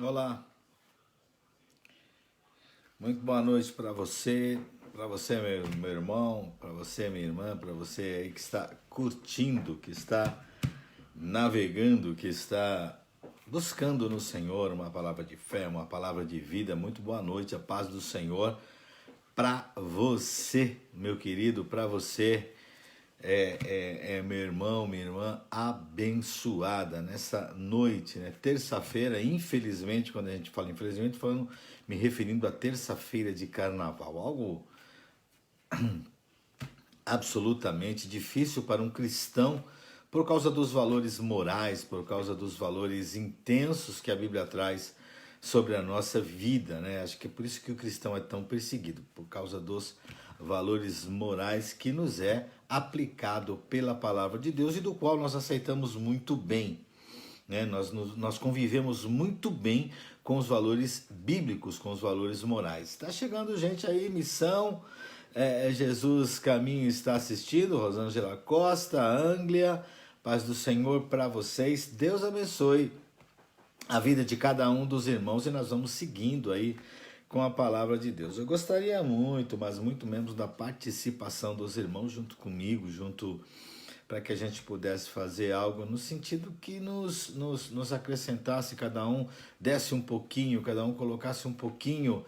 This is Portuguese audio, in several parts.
Olá, muito boa noite para você meu irmão, para você minha irmã, para você aí que está curtindo, que está navegando, que está buscando no Senhor uma palavra de fé, uma palavra de vida. Muito boa noite, a paz do Senhor para você, meu querido, para você. Meu irmão, minha irmã abençoada nessa noite, né? Terça-feira, infelizmente, quando a gente fala infelizmente, falando, me referindo à terça-feira de carnaval, algo absolutamente difícil para um cristão por causa dos valores morais, por causa dos valores intensos que a Bíblia traz sobre a nossa vida, né? Acho que é por isso que o cristão é tão perseguido, por causa dos valores morais que nos é aplicado pela palavra de Deus e do qual nós aceitamos muito bem, né? Nós convivemos muito bem com os valores bíblicos, com os valores morais. Está chegando gente aí, missão, Jesus Caminho está assistindo, Rosângela Costa, Anglia, paz do Senhor para vocês, Deus abençoe a vida de cada um dos irmãos e nós vamos seguindo aí com a palavra de Deus. Eu gostaria muito, mas muito menos da participação dos irmãos junto comigo, junto para que a gente pudesse fazer algo no sentido que nos acrescentasse, cada um desse um pouquinho, cada um colocasse um pouquinho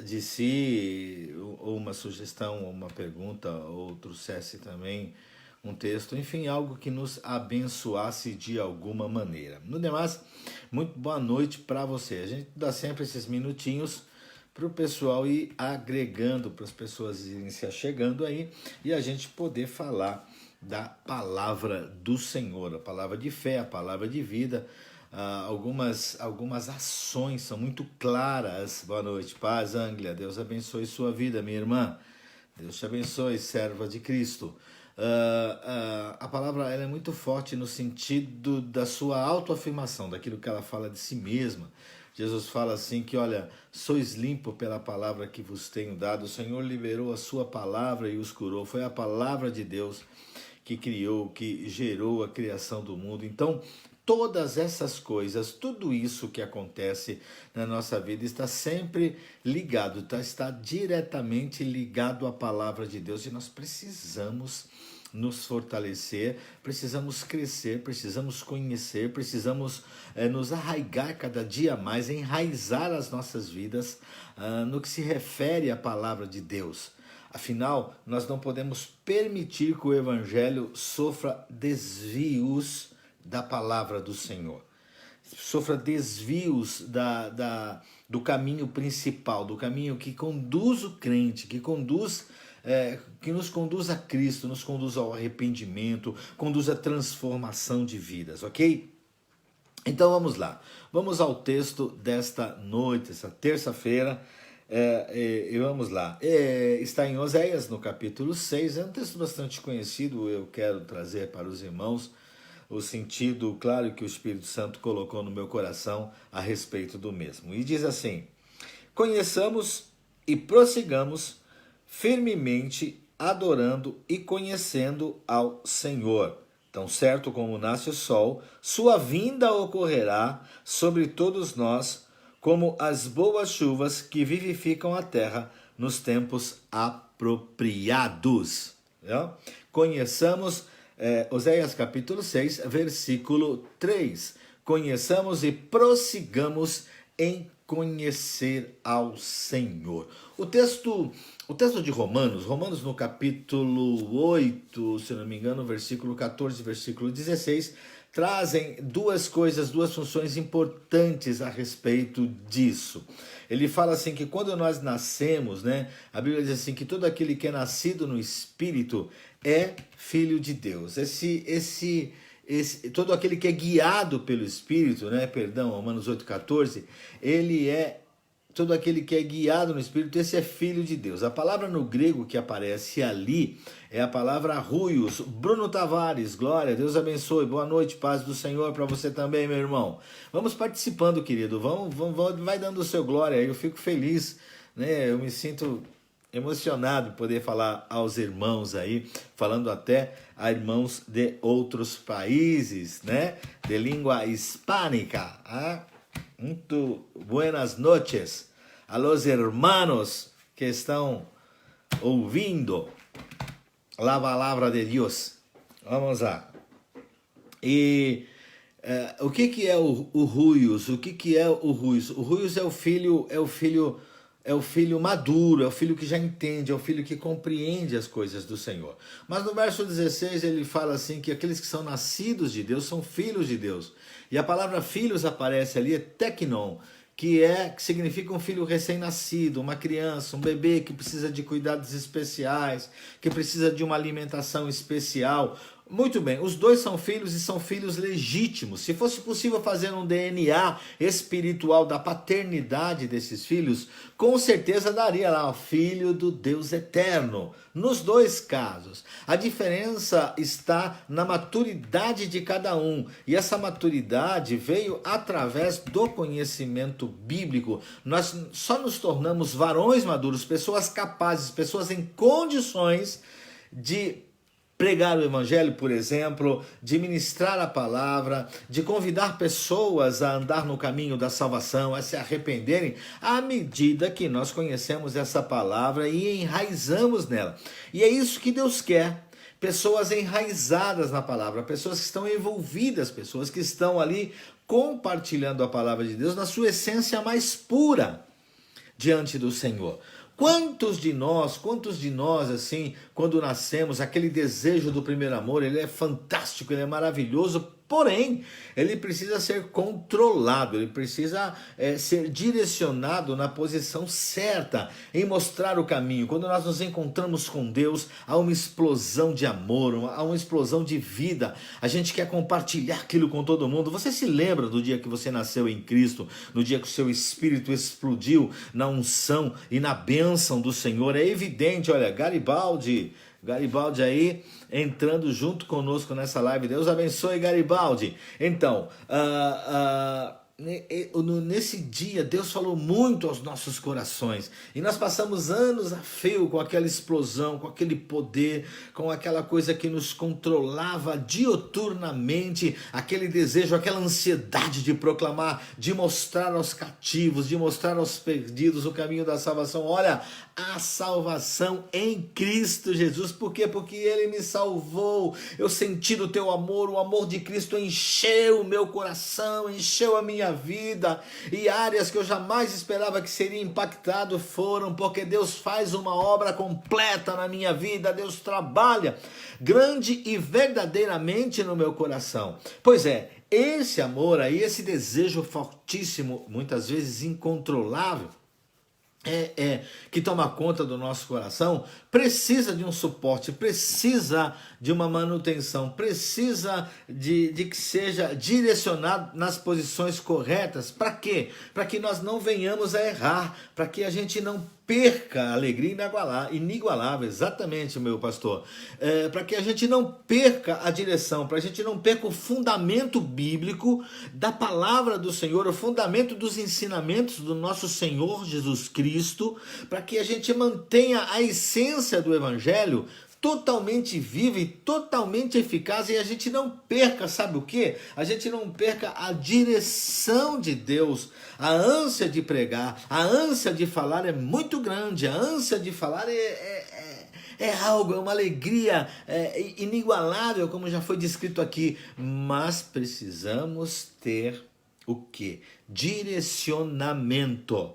de si, ou uma sugestão, ou uma pergunta, ou trouxesse também um texto, enfim, algo que nos abençoasse de alguma maneira. No demais, muito boa noite para você. A gente dá sempre esses minutinhos para o pessoal ir agregando, para as pessoas irem se achegando aí e a gente poder falar da palavra do Senhor, a palavra de fé, a palavra de vida. Algumas ações são muito claras. Boa noite, paz, Anglia. Deus abençoe sua vida, minha irmã. Deus te abençoe, serva de Cristo. A palavra ela é muito forte no sentido da sua autoafirmação, daquilo que ela fala de si mesma. Jesus fala assim que, olha, sois limpo pela palavra que vos tenho dado. O Senhor liberou a sua palavra e os curou. Foi a palavra de Deus que criou, que gerou a criação do mundo. Então, todas essas coisas, tudo isso que acontece na nossa vida está sempre ligado, está diretamente ligado à palavra de Deus e nós precisamos nos fortalecer, precisamos crescer, precisamos conhecer, precisamos nos arraigar cada dia mais, enraizar as nossas vidas no que se refere à palavra de Deus. Afinal, nós não podemos permitir que o Evangelho sofra desvios da palavra do Senhor, sofra desvios do caminho principal, do caminho que conduz o crente, que nos conduz a Cristo, nos conduz ao arrependimento, conduz à transformação de vidas, ok? Então vamos lá, vamos ao texto desta noite, essa terça-feira, e vamos lá, está em Oséias, no capítulo 6, é um texto bastante conhecido, eu quero trazer para os irmãos o sentido claro que o Espírito Santo colocou no meu coração a respeito do mesmo. E diz assim: conheçamos e prossigamos firmemente, adorando e conhecendo ao Senhor. Tão certo como nasce o sol, sua vinda ocorrerá sobre todos nós, como as boas chuvas que vivificam a terra nos tempos apropriados. Conheçamos Oséias capítulo 6, versículo 3. Conheçamos e prossigamos em conhecer ao Senhor. O texto de Romanos no capítulo 8, se não me engano, versículo 14, versículo 16, trazem duas funções importantes a respeito disso. Ele fala assim que quando nós nascemos, né, a Bíblia diz assim que todo aquele que é nascido no Espírito é filho de Deus. Todo aquele que é guiado pelo Espírito, né, Romanos 8,14, todo aquele que é guiado no Espírito, esse é filho de Deus. A palavra no grego que aparece ali é a palavra huios. Bruno Tavares, glória, Deus abençoe, boa noite, paz do Senhor para você também, meu irmão. Vamos participando, querido, vai dando o seu glória, eu fico feliz, né? Eu me sinto emocionado de poder falar aos irmãos aí, falando até a irmãos de outros países, né? De língua hispânica, Muito buenas noches a los hermanos que estão ouvindo a palavra de Deus. Vamos lá. E o que é o Ruios? O que é o Ruios? O Ruios é o filho maduro, é o filho que já entende, é o filho que compreende as coisas do Senhor. Mas no verso 16 ele fala assim que aqueles que são nascidos de Deus são filhos de Deus. E a palavra filhos aparece ali, é teknon, que significa um filho recém-nascido, uma criança, um bebê que precisa de cuidados especiais, que precisa de uma alimentação especial. Muito bem, os dois são filhos e são filhos legítimos. Se fosse possível fazer um DNA espiritual da paternidade desses filhos, com certeza daria lá o filho do Deus eterno. Nos dois casos, a diferença está na maturidade de cada um. E essa maturidade veio através do conhecimento bíblico. Nós só nos tornamos varões maduros, pessoas capazes, pessoas em condições de pregar o evangelho, por exemplo, de ministrar a palavra, de convidar pessoas a andar no caminho da salvação, a se arrependerem, à medida que nós conhecemos essa palavra e enraizamos nela. E é isso que Deus quer. Pessoas enraizadas na palavra, pessoas que estão envolvidas, pessoas que estão ali compartilhando a palavra de Deus na sua essência mais pura diante do Senhor. Quantos de nós, assim, quando nascemos, aquele desejo do primeiro amor, ele é fantástico, ele é maravilhoso, porém, ele precisa ser controlado, ele precisa ser direcionado na posição certa, em mostrar o caminho. Quando nós nos encontramos com Deus, há uma explosão de amor, há uma explosão de vida. A gente quer compartilhar aquilo com todo mundo. Você se lembra do dia que você nasceu em Cristo, no dia que o seu espírito explodiu na unção e na bênção do Senhor? É evidente, olha, Garibaldi aí entrando junto conosco nessa live. Deus abençoe, Garibaldi. Então, nesse dia Deus falou muito aos nossos corações e nós passamos anos a fio com aquela explosão, com aquele poder, com aquela coisa que nos controlava dioturnamente, aquele desejo, aquela ansiedade de proclamar, de mostrar aos cativos, de mostrar aos perdidos o caminho da salvação. Olha, a salvação em Cristo Jesus. Por quê? Porque Ele me salvou. Eu senti do teu amor, o amor de Cristo encheu o meu coração, encheu a minha vida, e áreas que eu jamais esperava que seria impactado foram, porque Deus faz uma obra completa na minha vida. Deus trabalha grande e verdadeiramente no meu coração. Pois é, esse amor aí, esse desejo fortíssimo, muitas vezes incontrolável, que toma conta do nosso coração, precisa de um suporte, precisa de uma manutenção, precisa de que seja direcionado nas posições corretas. Para quê? Para que nós não venhamos a errar, para que a gente não perca a alegria inigualável, exatamente, meu pastor, para que a gente não perca a direção, para a gente não perca o fundamento bíblico da palavra do Senhor, o fundamento dos ensinamentos do nosso Senhor Jesus Cristo, para que a gente mantenha a essência do Evangelho totalmente viva e totalmente eficaz, e a gente não perca, sabe o que? A gente não perca a direção de Deus. A ânsia de pregar, a ânsia de falar é muito grande, a ânsia de falar é algo, é uma alegria inigualável, como já foi descrito aqui, mas precisamos ter o quê? Direcionamento.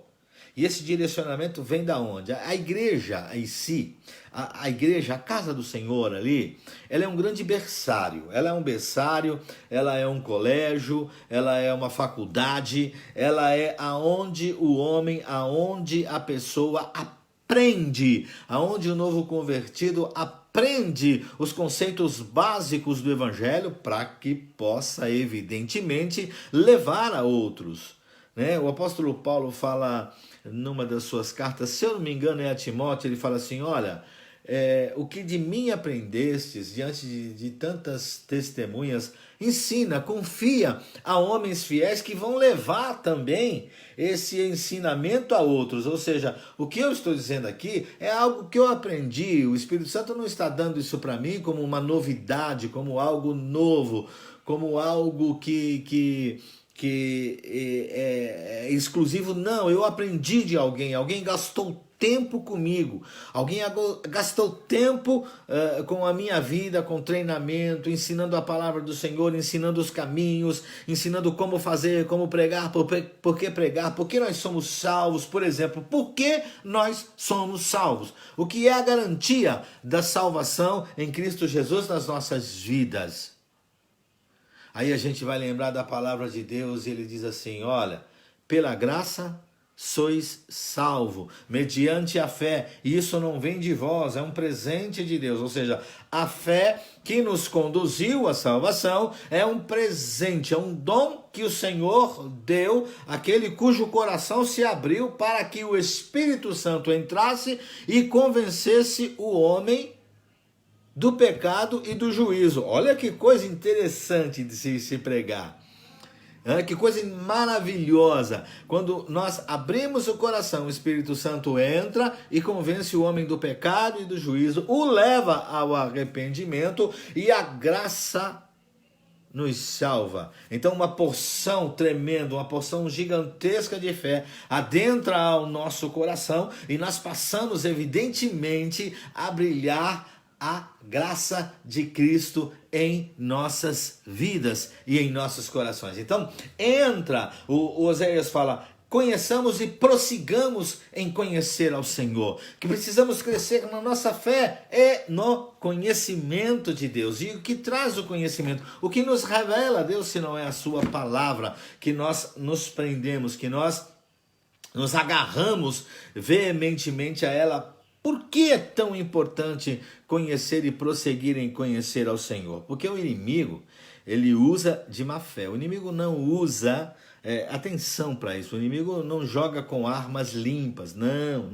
E esse direcionamento vem da onde? A igreja em si, a igreja, a casa do Senhor ali, ela é um grande berçário. Ela é um berçário, ela é um colégio, ela é uma faculdade, ela é aonde o homem, aonde a pessoa aprende, aonde o novo convertido aprende os conceitos básicos do Evangelho para que possa, evidentemente, levar a outros. O apóstolo Paulo fala numa das suas cartas, se eu não me engano é a Timóteo, ele fala assim, olha, o que de mim aprendestes diante de tantas testemunhas, ensina, confia a homens fiéis que vão levar também esse ensinamento a outros. Ou seja, o que eu estou dizendo aqui é algo que eu aprendi, o Espírito Santo não está dando isso para mim como uma novidade, como algo novo, como algo que que é exclusivo. Não, eu aprendi de alguém, alguém gastou tempo comigo, alguém gastou tempo com a minha vida, com treinamento, ensinando a palavra do Senhor, ensinando os caminhos, ensinando como fazer, como pregar, por que pregar, por que nós somos salvos, por exemplo, por que nós somos salvos, o que é a garantia da salvação em Cristo Jesus nas nossas vidas. Aí a gente vai lembrar da palavra de Deus e ele diz assim, olha, pela graça sois salvo, mediante a fé, e isso não vem de vós, é um presente de Deus, ou seja, a fé que nos conduziu à salvação é um presente, é um dom que o Senhor deu àquele cujo coração se abriu para que o Espírito Santo entrasse e convencesse o homem do pecado e do juízo. Olha que coisa interessante de se pregar. Que coisa maravilhosa. Quando nós abrimos o coração, o Espírito Santo entra e convence o homem do pecado e do juízo, o leva ao arrependimento e a graça nos salva. Então uma porção tremenda, uma porção gigantesca de fé adentra ao nosso coração e nós passamos evidentemente a brilhar a graça de Cristo em nossas vidas e em nossos corações. Então, entra, o Oséias fala, conheçamos e prossigamos em conhecer ao Senhor, que precisamos crescer na nossa fé e no conhecimento de Deus. E o que traz o conhecimento? O que nos revela Deus, se não é a sua palavra, que nós nos prendemos, que nós nos agarramos veementemente a ela. Por que é tão importante conhecer e prosseguir em conhecer ao Senhor? Porque o inimigo, ele usa de má fé. O inimigo não usa, atenção para isso, o inimigo não joga com armas limpas. Não.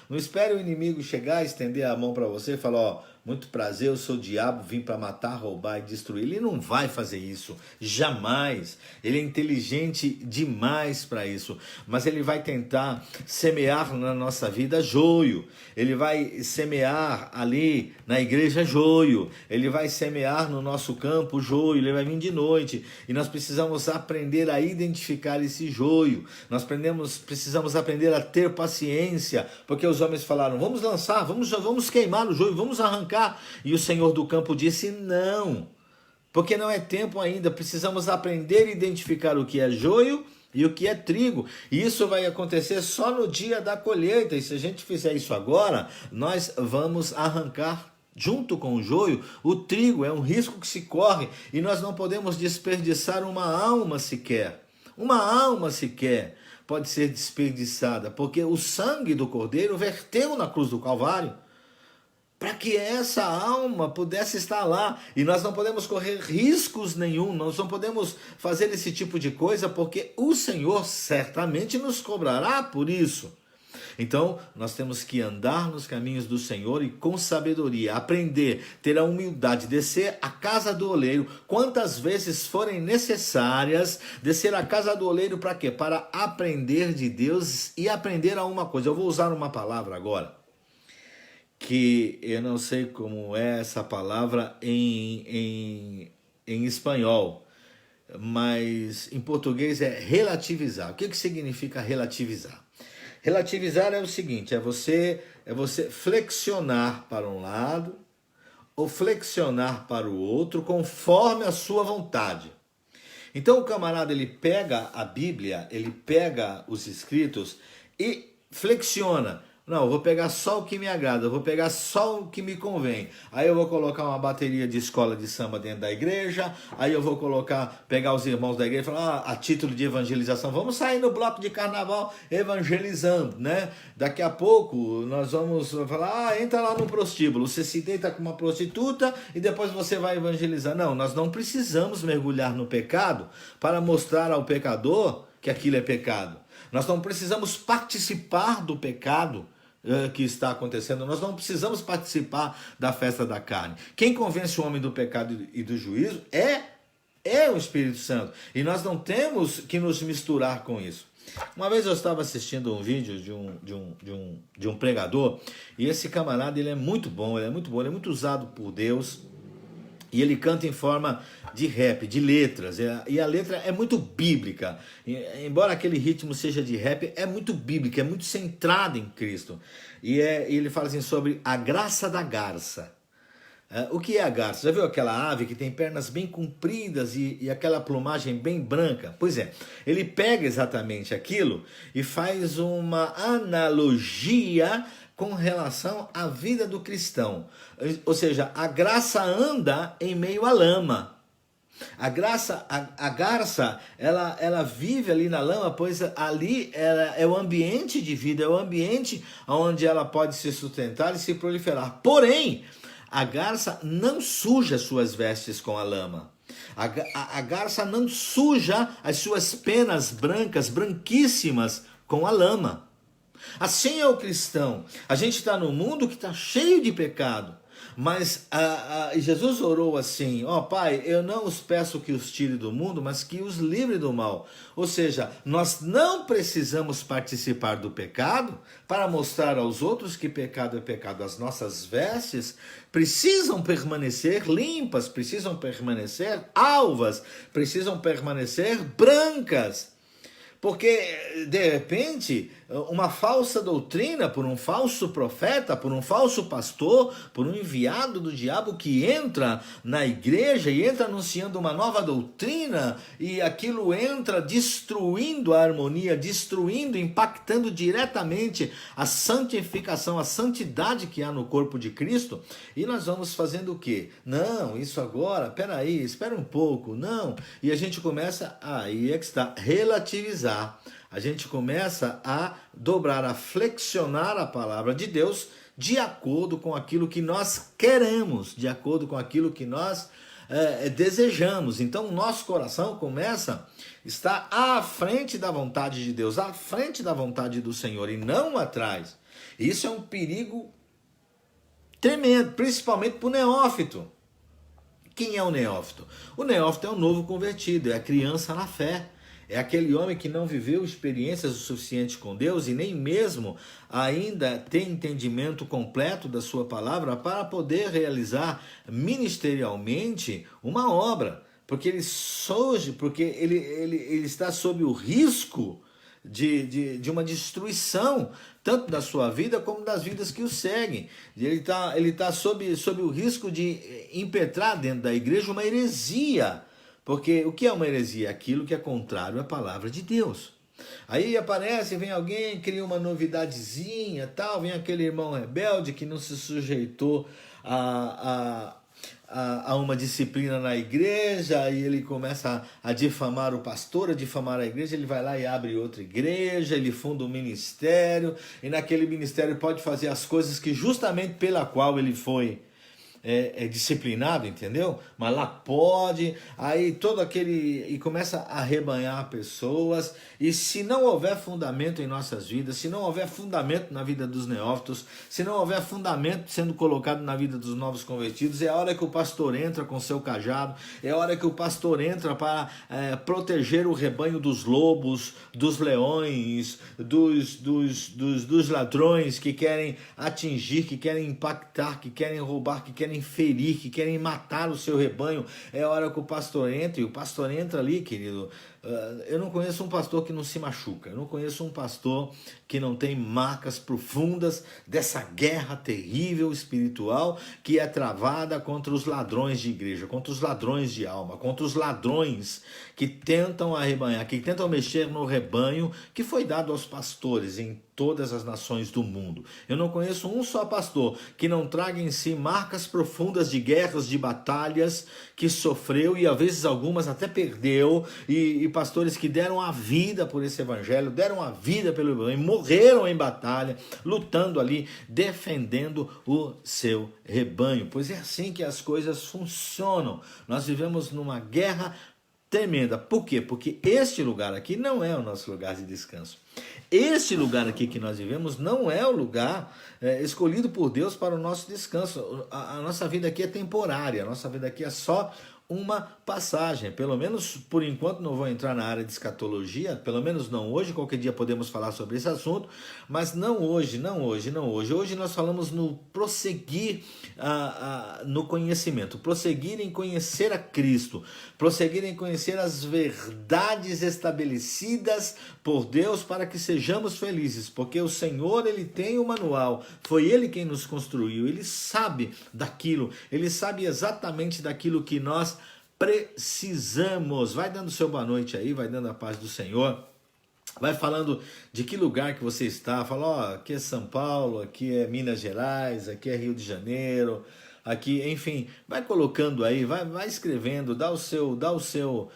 Não espere o inimigo chegar, estender a mão para você e falar, ó, muito prazer, eu sou o diabo, vim para matar, roubar e destruir. Ele não vai fazer isso, jamais. Ele é inteligente demais para isso. Mas ele vai tentar semear na nossa vida joio. Ele vai semear ali na igreja joio. Ele vai semear no nosso campo joio. Ele vai vir de noite. E nós precisamos aprender a identificar esse joio. Nós precisamos aprender a ter paciência. Porque os homens falaram, vamos lançar, vamos queimar o joio, vamos arrancar. E o Senhor do campo disse não, porque não é tempo ainda, precisamos aprender a identificar o que é joio e o que é trigo, e isso vai acontecer só no dia da colheita, e se a gente fizer isso agora, nós vamos arrancar junto com o joio, o trigo. É um risco que se corre, e nós não podemos desperdiçar uma alma sequer pode ser desperdiçada, porque o sangue do Cordeiro verteu na cruz do Calvário, para que essa alma pudesse estar lá, e nós não podemos correr riscos nenhum, nós não podemos fazer esse tipo de coisa, porque o Senhor certamente nos cobrará por isso. Então, nós temos que andar nos caminhos do Senhor e com sabedoria, aprender, ter a humildade, descer à casa do oleiro, quantas vezes forem necessárias, descer à casa do oleiro para quê? Para aprender de Deus e aprender a uma coisa. Eu vou usar uma palavra agora, que eu não sei como é essa palavra em espanhol, mas em português é relativizar. O que significa relativizar? Relativizar é o seguinte, é você flexionar para um lado ou flexionar para o outro conforme a sua vontade. Então o camarada, ele pega a Bíblia, ele pega os escritos e flexiona. Não, eu vou pegar só o que me agrada, eu vou pegar só o que me convém. Aí eu vou colocar uma bateria de escola de samba dentro da igreja, aí eu vou pegar os irmãos da igreja e falar, a título de evangelização, vamos sair no bloco de carnaval evangelizando, né? Daqui a pouco nós vamos falar, entra lá no prostíbulo, você se deita com uma prostituta e depois você vai evangelizar. Não, nós não precisamos mergulhar no pecado para mostrar ao pecador que aquilo é pecado. Nós não precisamos participar do pecado que está acontecendo, nós não precisamos participar da festa da carne. Quem convence o homem do pecado e do juízo é o Espírito Santo, e nós não temos que nos misturar com isso. Uma vez eu estava assistindo um vídeo de um pregador, e esse camarada, ele é muito bom, ele é muito usado por Deus, E ele canta em forma de rap, de letras. E a letra é muito bíblica. Embora aquele ritmo seja de rap, é muito bíblica, é muito centrada em Cristo. Ele fala assim sobre a graça da garça. O que é a garça? Já viu aquela ave que tem pernas bem compridas e aquela plumagem bem branca? Pois é, ele pega exatamente aquilo e faz uma analogia com relação à vida do cristão. Ou seja, a graça anda em meio à lama. A garça, ela vive ali na lama, pois ali é o ambiente de vida, é o ambiente onde ela pode se sustentar e se proliferar. Porém, a garça não suja suas vestes com a lama. A garça não suja as suas penas brancas, branquíssimas, com a lama. Assim é o cristão. A gente está num mundo que está cheio de pecado. Mas Jesus orou assim: ó Pai, eu não os peço que os tire do mundo, mas que os livre do mal. Ou seja, nós não precisamos participar do pecado para mostrar aos outros que pecado é pecado. As nossas vestes precisam permanecer limpas, precisam permanecer alvas, precisam permanecer brancas. Porque, de repente, uma falsa doutrina, por um falso profeta, por um falso pastor, por um enviado do diabo que entra na igreja e entra anunciando uma nova doutrina, e aquilo entra destruindo a harmonia, destruindo, impactando diretamente a santificação, a santidade que há no corpo de Cristo, e nós vamos fazendo o quê? Não, isso agora, peraí, espera um pouco, não. E a gente começa, aí é que está, relativizar. A gente começa a dobrar, a flexionar a palavra de Deus de acordo com aquilo que nós queremos, de acordo com aquilo que nós desejamos. Então o nosso coração começa a estar à frente da vontade de Deus, à frente da vontade do Senhor e não atrás. Isso é um perigo tremendo, principalmente para o neófito. Quem é o neófito? O neófito é o novo convertido, é a criança na fé. É aquele homem que não viveu experiências o suficiente com Deus e nem mesmo ainda tem entendimento completo da sua palavra para poder realizar ministerialmente uma obra. Porque ele surge, porque ele está sob o risco de uma destruição, tanto da sua vida como das vidas que o seguem. Ele tá sob o risco de impetrar dentro da igreja uma heresia. Porque o que é uma heresia? Aquilo que é contrário à palavra de Deus. Aí aparece, vem alguém, cria uma novidadezinha, tal, vem aquele irmão rebelde que não se sujeitou a uma disciplina na igreja, e ele começa a difamar o pastor, a difamar a igreja, ele vai lá e abre outra igreja, ele funda um ministério, e naquele ministério pode fazer as coisas que justamente pela qual ele foi disciplinado, entendeu? Mas lá pode, aí todo aquele, e começa a arrebanhar pessoas, e se não houver fundamento em nossas vidas, se não houver fundamento na vida dos neófitos, se não houver fundamento sendo colocado na vida dos novos convertidos, é a hora que o pastor entra com seu cajado, é a hora que o pastor entra para proteger o rebanho dos lobos, dos leões, dos ladrões que querem atingir, que querem impactar, que querem roubar, que querem ferir, que querem matar o seu rebanho. É a hora que o pastor entra, e o pastor entra ali, querido. Eu não conheço um pastor que não se machuca, eu não conheço um pastor que não tem marcas profundas dessa guerra terrível espiritual que é travada contra os ladrões de igreja, contra os ladrões de alma, contra os ladrões que tentam arrebanhar, que tentam mexer no rebanho que foi dado aos pastores em todas as nações do mundo. Eu não conheço um só pastor que não traga em si marcas profundas de guerras, de batalhas que sofreu, e às vezes algumas até perdeu, e pastores que deram a vida por esse evangelho, deram a vida pelo evangelho, morreram em batalha, lutando ali, defendendo o seu rebanho. Pois é assim que as coisas funcionam. Nós vivemos numa guerra tremenda. Por quê? Porque este lugar aqui não é o nosso lugar de descanso. Este lugar aqui que nós vivemos não é o lugar escolhido por Deus para o nosso descanso. A nossa vida aqui é temporária, a nossa vida aqui é só uma passagem, pelo menos por enquanto não vou entrar na área de escatologia, pelo menos não hoje, qualquer dia podemos falar sobre esse assunto, mas não hoje, não hoje, não hoje. Hoje nós falamos no prosseguir no conhecimento, prosseguir em conhecer a Cristo, prosseguir em conhecer as verdades estabelecidas por Deus para que sejamos felizes, porque o Senhor, Ele tem o manual, foi Ele quem nos construiu, Ele sabe daquilo, Ele sabe exatamente daquilo que nós precisamos. Vai dando seu boa noite aí, vai dando a paz do Senhor. Vai falando de que lugar que você está. Fala, ó, aqui é São Paulo, aqui é Minas Gerais, aqui é Rio de Janeiro, aqui, enfim, vai colocando aí, vai escrevendo, dá o seu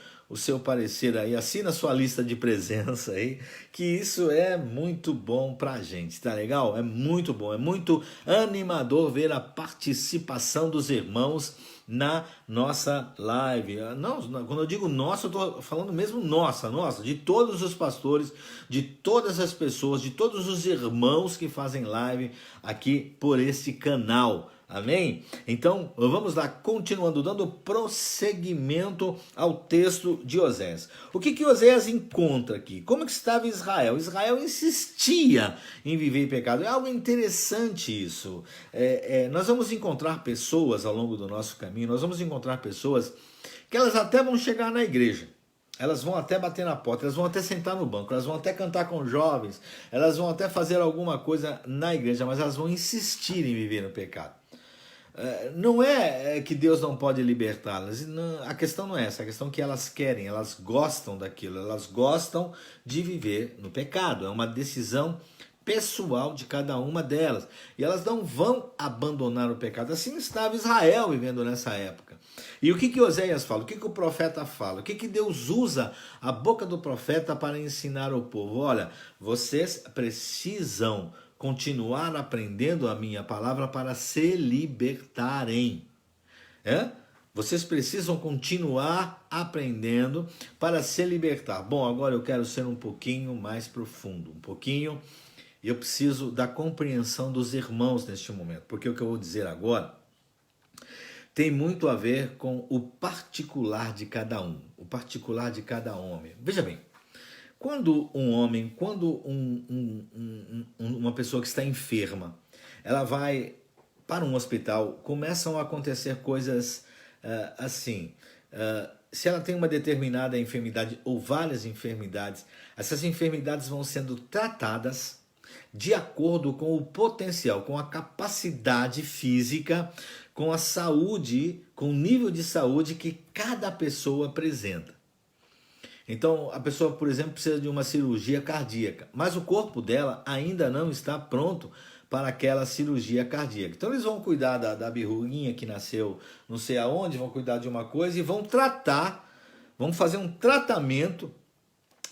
parecer aí, assina a sua lista de presença aí, que isso é muito bom pra gente, tá legal? É muito bom, é muito animador ver a participação dos irmãos na nossa live. Não, quando eu digo nossa, eu tô falando mesmo nossa, de todos os pastores, de todas as pessoas, de todos os irmãos que fazem live aqui por esse canal. Amém? Então, vamos lá, continuando, dando prosseguimento ao texto de Oséias. O que Oséias encontra aqui? Como que estava Israel? Israel insistia em viver em pecado. É algo interessante isso. Nós vamos encontrar pessoas ao longo do nosso caminho, nós vamos encontrar pessoas que elas até vão chegar na igreja. Elas vão até bater na porta, elas vão até sentar no banco, elas vão até cantar com jovens, elas vão até fazer alguma coisa na igreja, mas elas vão insistir em viver no pecado. Não é que Deus não pode libertá-las, a questão não é essa, a questão é que elas querem, elas gostam daquilo, elas gostam de viver no pecado, é uma decisão pessoal de cada uma delas, e elas não vão abandonar o pecado. Assim estava Israel vivendo nessa época. E o que Oséias fala, o que o profeta fala, o que Deus usa a boca do profeta para ensinar ao povo? Olha, vocês precisam continuar aprendendo a minha palavra para se libertarem. Vocês precisam continuar aprendendo para se libertar. Bom, agora eu quero ser um pouquinho mais profundo, e eu preciso da compreensão dos irmãos neste momento, porque o que eu vou dizer agora tem muito a ver com o particular de cada um, o particular de cada homem. Veja bem, quando uma pessoa que está enferma, ela vai para um hospital, começam a acontecer coisas assim. Se ela tem uma determinada enfermidade ou várias enfermidades, essas enfermidades vão sendo tratadas de acordo com o potencial, com a capacidade física, com a saúde, com o nível de saúde que cada pessoa apresenta. Então, a pessoa, por exemplo, precisa de uma cirurgia cardíaca, mas o corpo dela ainda não está pronto para aquela cirurgia cardíaca. Então, eles vão cuidar da birruguinha que nasceu não sei aonde, vão cuidar de uma coisa e vão fazer um tratamento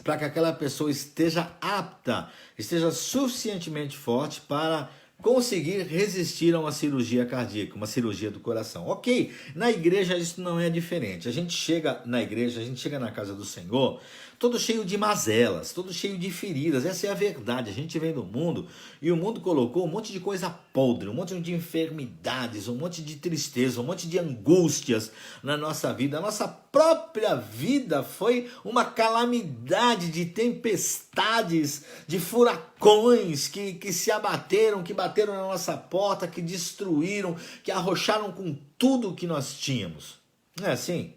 para que aquela pessoa esteja apta, esteja suficientemente forte para conseguir resistir a uma cirurgia cardíaca, uma cirurgia do coração. Ok, na igreja isso não é diferente. A gente chega na igreja, a gente chega na casa do Senhor, todo cheio de mazelas, todo cheio de feridas. Essa é a verdade. A gente vem do mundo e o mundo colocou um monte de coisa podre, um monte de enfermidades, um monte de tristeza, um monte de angústias na nossa vida. A nossa própria vida foi uma calamidade de tempestades, de furacões que se abateram, que bateram na nossa porta, que destruíram, que arrocharam com tudo que nós tínhamos. Não é assim?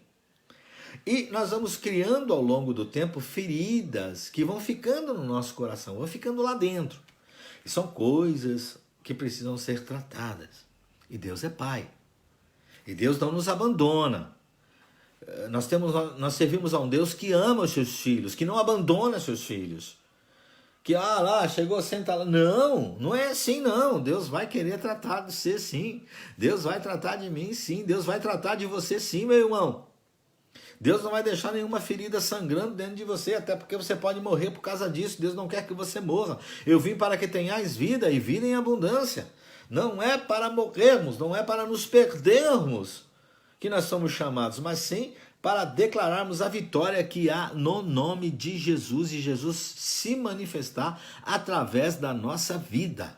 E nós vamos criando ao longo do tempo feridas que vão ficando no nosso coração, vão ficando lá dentro. E são coisas que precisam ser tratadas. E Deus é Pai. E Deus não nos abandona. Nós servimos a um Deus que ama os seus filhos, que não abandona seus filhos. Que, lá, chegou, senta lá. Não, não é assim não. Deus vai querer tratar de você sim. Deus vai tratar de mim sim. Deus vai tratar de você sim, meu irmão. Deus não vai deixar nenhuma ferida sangrando dentro de você, até porque você pode morrer por causa disso. Deus não quer que você morra. Eu vim para que tenhais vida e vida em abundância. Não é para morrermos, não é para nos perdermos que nós somos chamados, mas sim para declararmos a vitória que há no nome de Jesus e Jesus se manifestar através da nossa vida.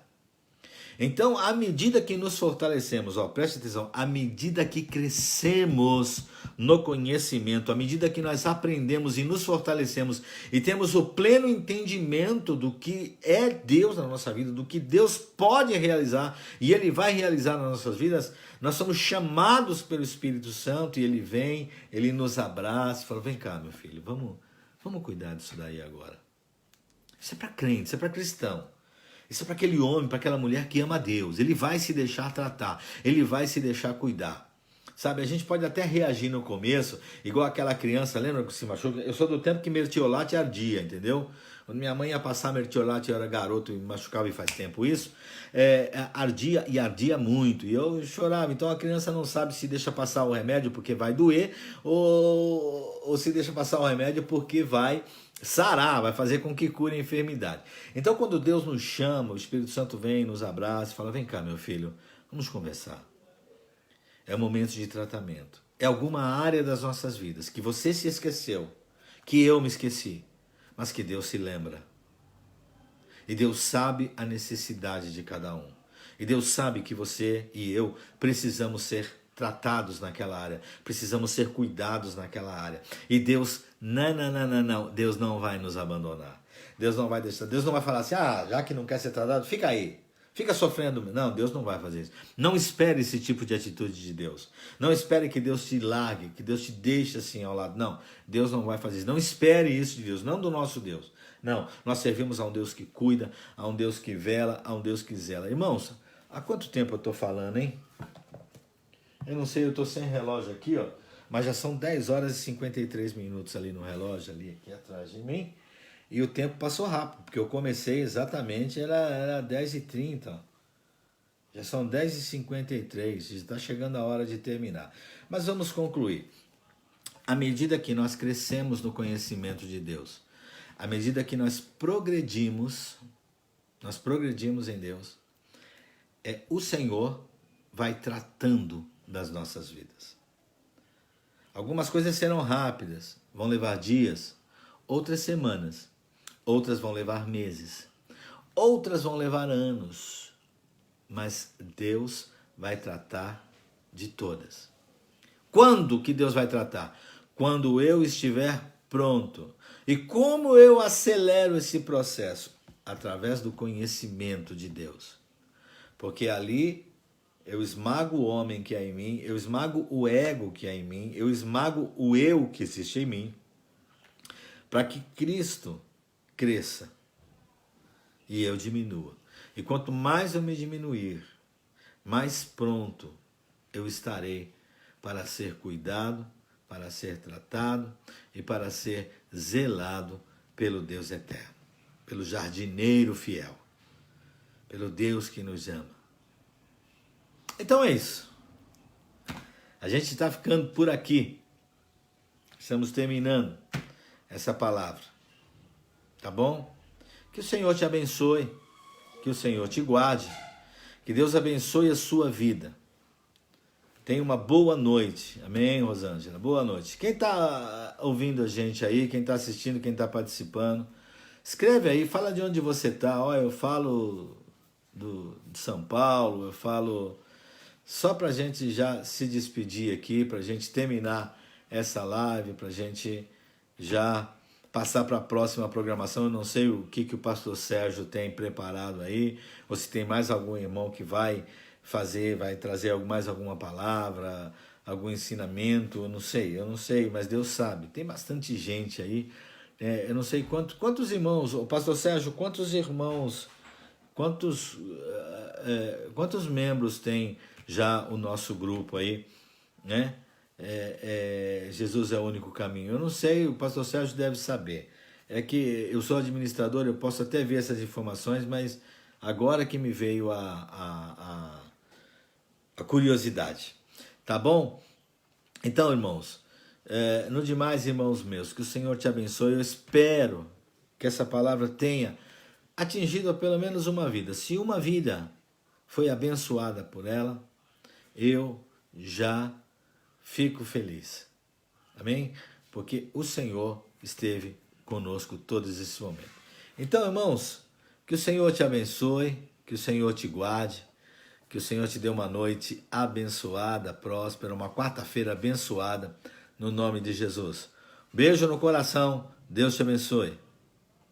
Então, à medida que nos fortalecemos, ó, preste atenção, à medida que crescemos no conhecimento, à medida que nós aprendemos e nos fortalecemos e temos o pleno entendimento do que é Deus na nossa vida, do que Deus pode realizar e Ele vai realizar nas nossas vidas, nós somos chamados pelo Espírito Santo e Ele vem, Ele nos abraça e fala, vem cá, meu filho, vamos cuidar disso daí agora. Isso é para crente, isso é para cristão. Isso é para aquele homem, para aquela mulher que ama a Deus. Ele vai se deixar tratar, ele vai se deixar cuidar. Sabe, a gente pode até reagir no começo, igual aquela criança, lembra que se machucou? Eu sou do tempo que mertiolate ardia, entendeu? Quando minha mãe ia passar mertiolate, eu era garoto e me machucava, e faz tempo isso, ardia e ardia muito, e eu chorava. Então a criança não sabe se deixa passar o remédio porque vai doer, ou se deixa passar o remédio porque vai sarar, vai fazer com que cure a enfermidade. Então quando Deus nos chama, o Espírito Santo vem, nos abraça e fala, vem cá, meu filho, vamos conversar. É um momento de tratamento. É alguma área das nossas vidas que você se esqueceu, que eu me esqueci, mas que Deus se lembra. E Deus sabe a necessidade de cada um. E Deus sabe que você e eu precisamos ser tratados naquela área, precisamos ser cuidados naquela área. E Deus, não, Deus não vai nos abandonar. Deus não vai deixar, Deus não vai falar assim, já que não quer ser tratado, fica aí. Fica sofrendo. Não, Deus não vai fazer isso. Não espere esse tipo de atitude de Deus. Não espere que Deus te largue, que Deus te deixe assim ao lado. Não, Deus não vai fazer isso. Não espere isso de Deus, não do nosso Deus. Não, nós servimos a um Deus que cuida, a um Deus que vela, a um Deus que zela. Irmãos, há quanto tempo eu estou falando, hein? Eu não sei, eu estou sem relógio aqui, ó. Mas já são 10 horas e 53 minutos ali no relógio, ali aqui atrás de mim. E o tempo passou rápido, porque eu comecei exatamente, era 10h30. Ó. Já são 10h53, está chegando a hora de terminar. Mas vamos concluir. À medida que nós crescemos no conhecimento de Deus, à medida que nós progredimos em Deus, o Senhor vai tratando das nossas vidas. Algumas coisas serão rápidas, vão levar dias, outras semanas. Outras vão levar meses, outras vão levar anos, mas Deus vai tratar de todas. Quando que Deus vai tratar? Quando eu estiver pronto. E como eu acelero esse processo? Através do conhecimento de Deus. Porque ali eu esmago o homem que há em mim, eu esmago o ego que há em mim, eu esmago o eu que existe em mim, para que Cristo cresça e eu diminua. E quanto mais eu me diminuir, mais pronto eu estarei para ser cuidado, para ser tratado e para ser zelado pelo Deus eterno, pelo jardineiro fiel, pelo Deus que nos ama. Então é isso. A gente está ficando por aqui. Estamos terminando essa palavra. Tá bom? Que o Senhor te abençoe, que o Senhor te guarde, que Deus abençoe a sua vida. Tenha uma boa noite. Amém, Rosângela? Boa noite. Quem está ouvindo a gente aí, quem está assistindo, quem está participando, escreve aí, fala de onde você está. Ó, eu falo de São Paulo, eu falo só para a gente já se despedir aqui, para a gente terminar essa live, para a gente já passar para a próxima programação. Eu não sei o que o pastor Sérgio tem preparado aí, ou se tem mais algum irmão que vai fazer, vai trazer mais alguma palavra, algum ensinamento, eu não sei, mas Deus sabe. Tem bastante gente aí, eu não sei quantos irmãos, o pastor Sérgio, quantos irmãos, quantos membros tem já o nosso grupo aí, né? Jesus é o único caminho. Eu não sei, o pastor Sérgio deve saber. É que eu sou administrador, eu posso até ver essas informações, mas agora que me veio a curiosidade. Tá bom? Então, irmãos, no demais, irmãos meus, que o Senhor te abençoe. Eu espero que essa palavra tenha atingido pelo menos uma vida. Se uma vida foi abençoada por ela, eu já fico feliz. Amém? Porque o Senhor esteve conosco todos esses momentos. Então, irmãos, que o Senhor te abençoe, Que o Senhor te guarde. Que o Senhor te dê uma noite abençoada, próspera, uma quarta-feira abençoada, no nome de Jesus. Beijo no coração. Deus te abençoe.